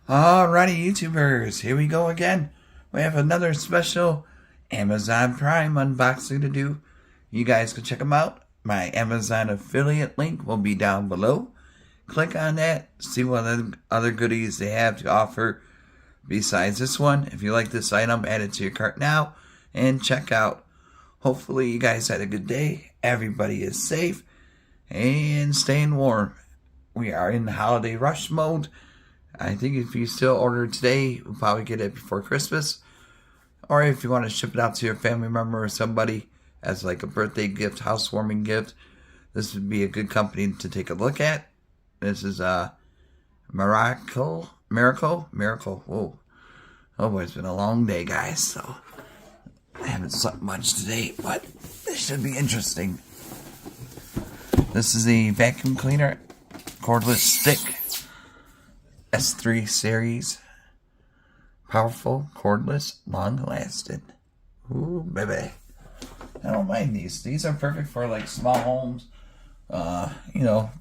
Alrighty, YouTubers, here we go again. We have another special Amazon Prime unboxing to do. You guys can check them out. My Amazon affiliate link will be down below. Click on that, see what other goodies they have to offer besides this one. If you like this item, add it to your cart now and check out. Hopefully you guys had a good day. Everybody is safe and staying warm. We are in the holiday rush mode. I think if you still order today, you'll probably get it before Christmas. Or if you want to ship it out to your family member or somebody as like a birthday gift, housewarming gift, this would be a good company to take a look at. This is Maircle. Whoa. Oh boy, it's been a long day, guys. So I haven't slept much today, but this should be interesting. This is a vacuum cleaner, cordless stick. S3 series. Powerful, cordless, long-lasting. Ooh, baby. I don't mind these. These are perfect for, like, small homes.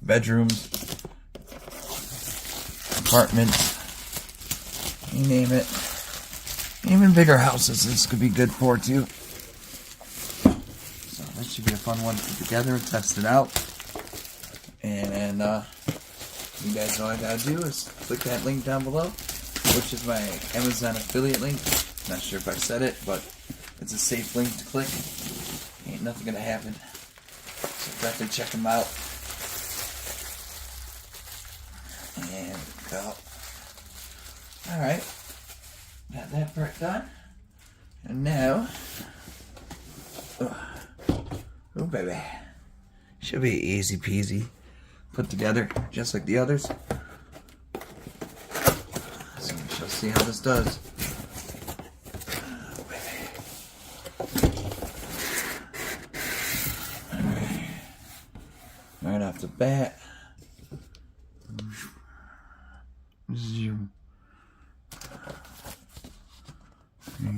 Bedrooms. Apartments. You name it. Even bigger houses this could be good for, too. So, this should be a fun one to put together and test it out. And, you guys know what I gotta do is click that link down below, which is my Amazon affiliate link. Not sure if I said it, but it's a safe link to click. Ain't nothing gonna happen. So definitely check them out. And go. Alright. Got that part done. And now, oh baby. Should be easy peasy. Put together just like the others. So we shall see how this does. Right off the bat. You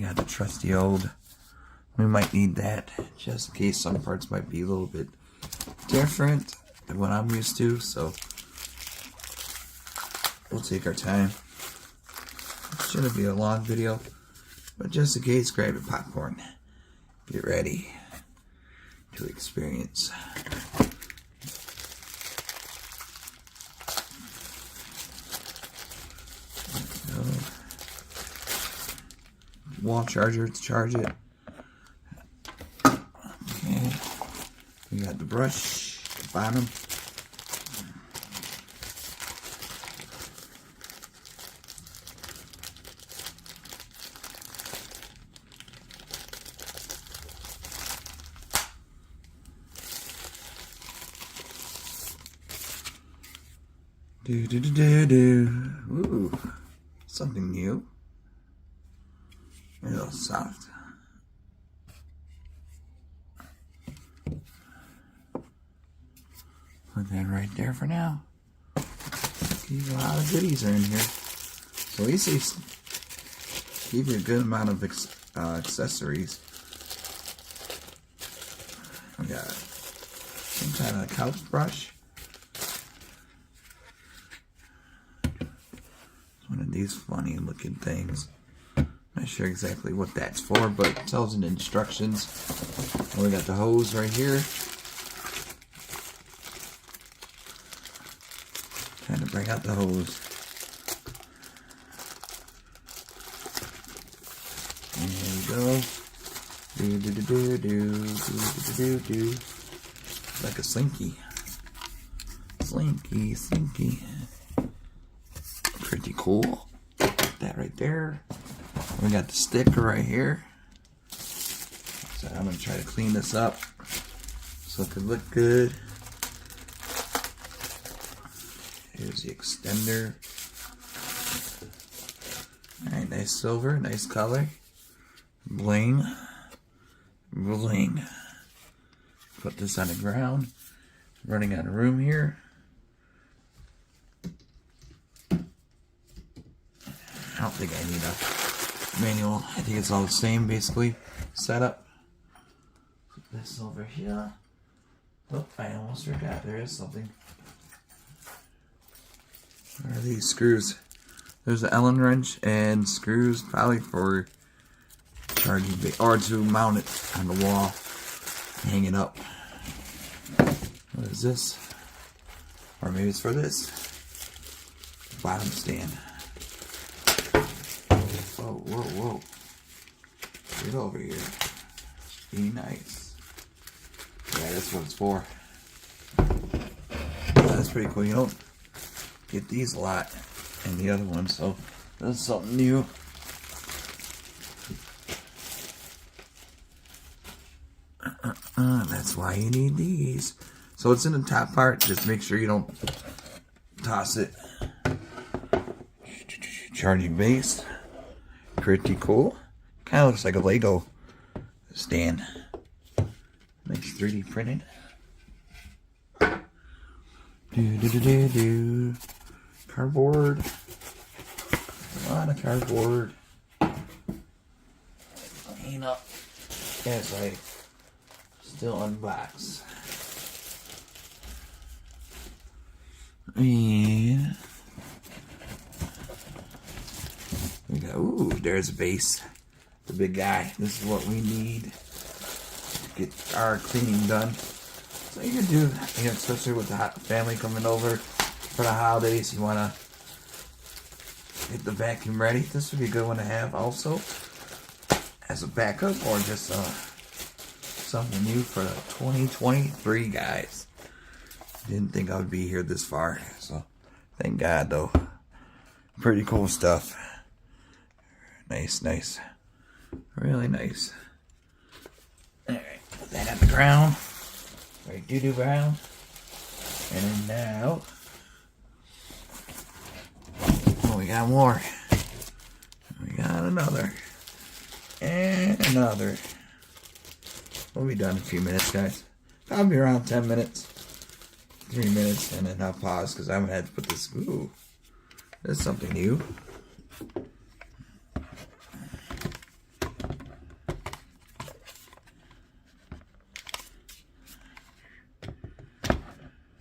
got the trusty old. We might need that just in case some parts might be a little bit different than what I'm used to, so we'll take our time. It shouldn't be a long video, but just in case, grab your popcorn. Get ready to experience. Wall charger to charge it. Okay. We got the brush, the bottom. Ooh, something new. A little soft. Put that right there for now. A lot of goodies are in here. So at least they give you a good amount of accessories. We got some kind of couch brush. One of these funny looking things. Not sure exactly what that's for, but it tells in instructions. And we got the hose right here. Trying to bring out the hose. There we go. Like a slinky. Slinky. Pretty cool. Put that right there. We got the sticker right here. So I'm going to try to clean this up so it could look good. Here's the extender. Alright, nice silver, nice color. Bling. Put this on the ground. Running out of room here. I don't think I need a manual. I think it's all the same basically. Setup. Put this over here. Oh, I almost forgot. There is something. Where are these screws? There's an Allen wrench and screws, probably for charging or to mount it on the wall, hang it up. What is this? Or maybe it's for this bottom stand. Whoa, whoa, whoa! Get over here. Be nice. Yeah, that's what it's for. That's pretty cool. You don't get these a lot in the other ones, so that's something new. That's why you need these. So it's in the top part. Just make sure you don't toss it. Charging base. Pretty cool. Kind of looks like a Lego stand. Nice 3D printed. Cardboard. A lot of cardboard. Clean up. As I still unbox. And we got, ooh, there's a base. The big guy. This is what we need to get our cleaning done. So you can do, you know, especially with the family coming over for the holidays, you want to get the vacuum ready. This would be a good one to have also as a backup, or just something new for 2023, guys. Didn't think I would be here this far, so thank God though. Pretty cool stuff. Nice, nice. Really nice. Alright, put that on the ground. Right, doo-doo ground. And then now, oh, we got more. We got another. And another. We'll be done in a few minutes, guys. I'll be around 10 minutes. 3 minutes, and then I'll pause because I'm going to have to put this. Ooh, that's something new.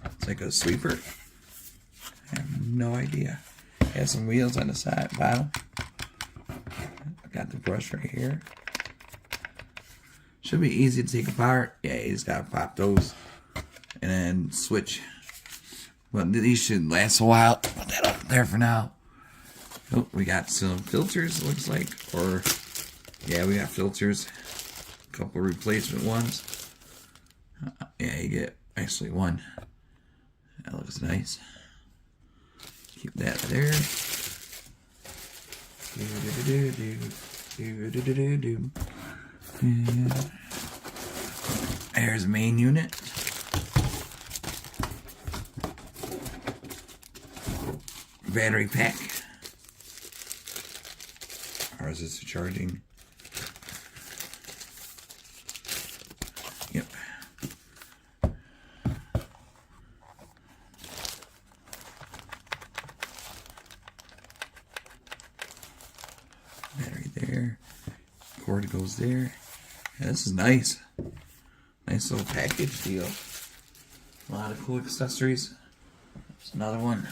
It's like a sweeper. I have no idea. It has some wheels on the side, bottom. I got the brush right here. Should be easy to take apart. Yeah, you just gotta pop those and then switch. But these should last a while. Put that up there for now. Oh, we got some filters, looks like. Or, yeah, we got filters. A couple replacement ones. Yeah, you get actually one. That looks nice. Keep that there. There's the main unit. Battery pack. Or is this a charging? Yep. Battery there. Cord goes there. Yeah, this is nice. Nice little package deal. A lot of cool accessories. There's another one.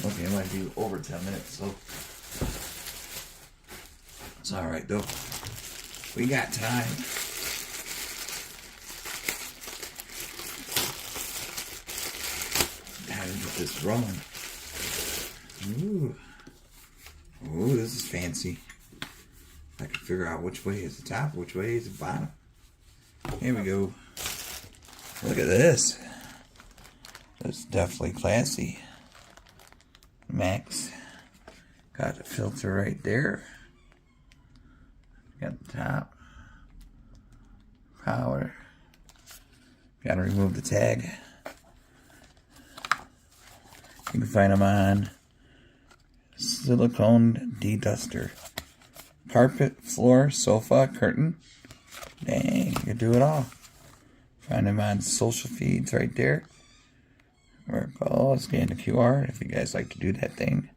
Okay, it might be over 10 minutes, so it's alright though. We got time. Gotta get this rolling. Ooh. Ooh, this is fancy. I can figure out which way is the top, which way is the bottom. Here we go. Look at this. That's definitely classy. Max. Got the filter right there. Got the top. Power. Gotta remove the tag. You can find them on silicone de-duster. Carpet, floor, sofa, curtain. Dang, you can do it all. Find them on social feeds right there. Or call, scan the QR if you guys like to do that thing.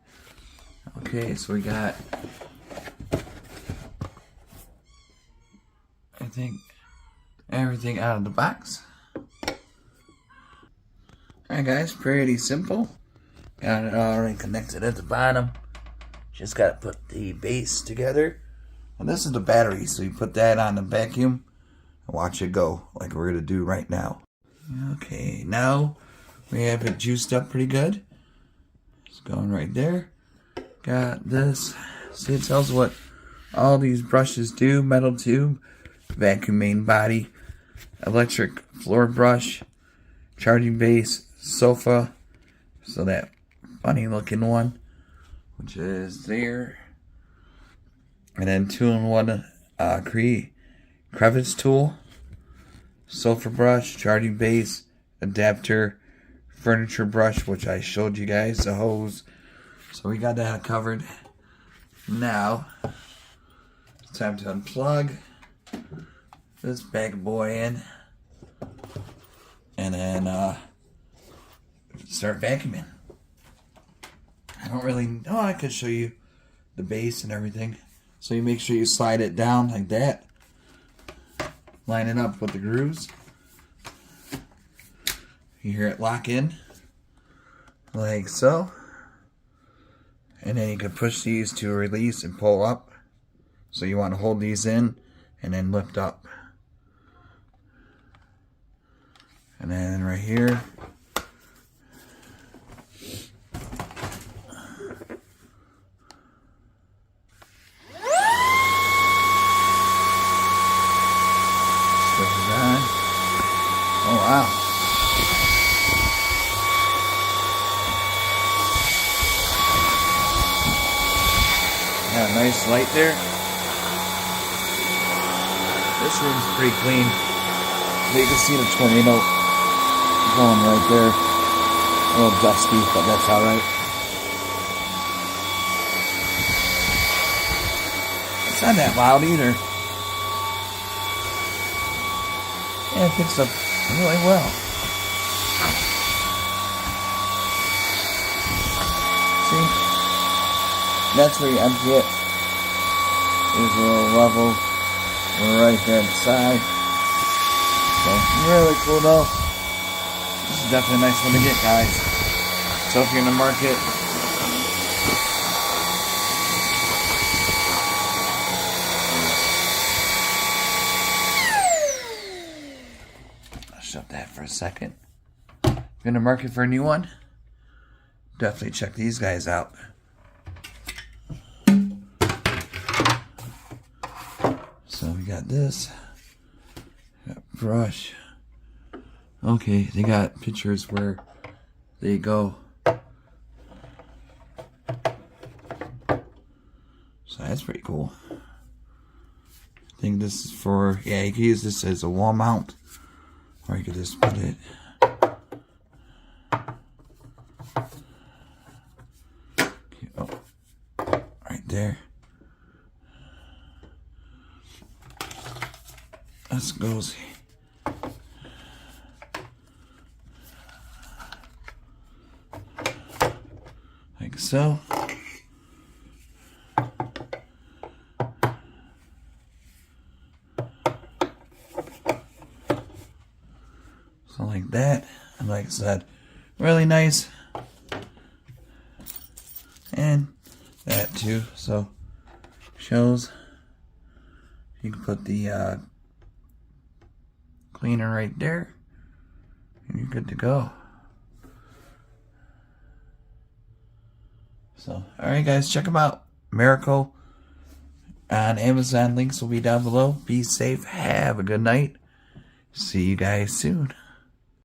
Okay, so we got, I think, everything out of the box. Alright guys, pretty simple. Got it already connected at the bottom. Just got to put the base together. And this is the battery, so you put that on the vacuum and watch it go, like we're going to do right now. Okay, now we have it juiced up pretty good. It's going right there. Got this. See, it tells what all these brushes do. Metal tube, vacuum main body, electric floor brush, charging base, sofa. So that funny looking one, which is there. And then 2-in-1 crevice tool, sofa brush, charging base, adapter, furniture brush, which I showed you guys, the hose. So we got that covered. Now, it's time to unplug this bad boy in. And then start vacuuming. I don't really know. I could show you the base and everything. So you make sure you slide it down like that. Line it up with the grooves. You hear it lock in. Like so. And then you can push these to release and pull up. So you want to hold these in and then lift up. And then right here. Oh wow. Yeah, nice light there. This room's pretty clean. You can see the tornado going right there. A little dusty, but that's alright. It's not that loud either. Yeah, it picks up really well. See? That's where you empty it. There's a little level right there on the side. So, really cool though. This is definitely a nice one to get, guys. So if you're in the market, I'll shut that for a second. If you're in the market for a new one, definitely check these guys out. So we got this. Got brush. Okay, they got pictures where they go. So that's pretty cool. I think this is for, yeah, you can use this as a wall mount. Or you could just put it. Oh, right there. This goes like so. So like that. And like I said, really nice. And that too. So shows you can put the cleaner right there, and you're good to go. So, alright guys, check them out. Maircle on Amazon. Links will be down below. Be safe. Have a good night. See you guys soon.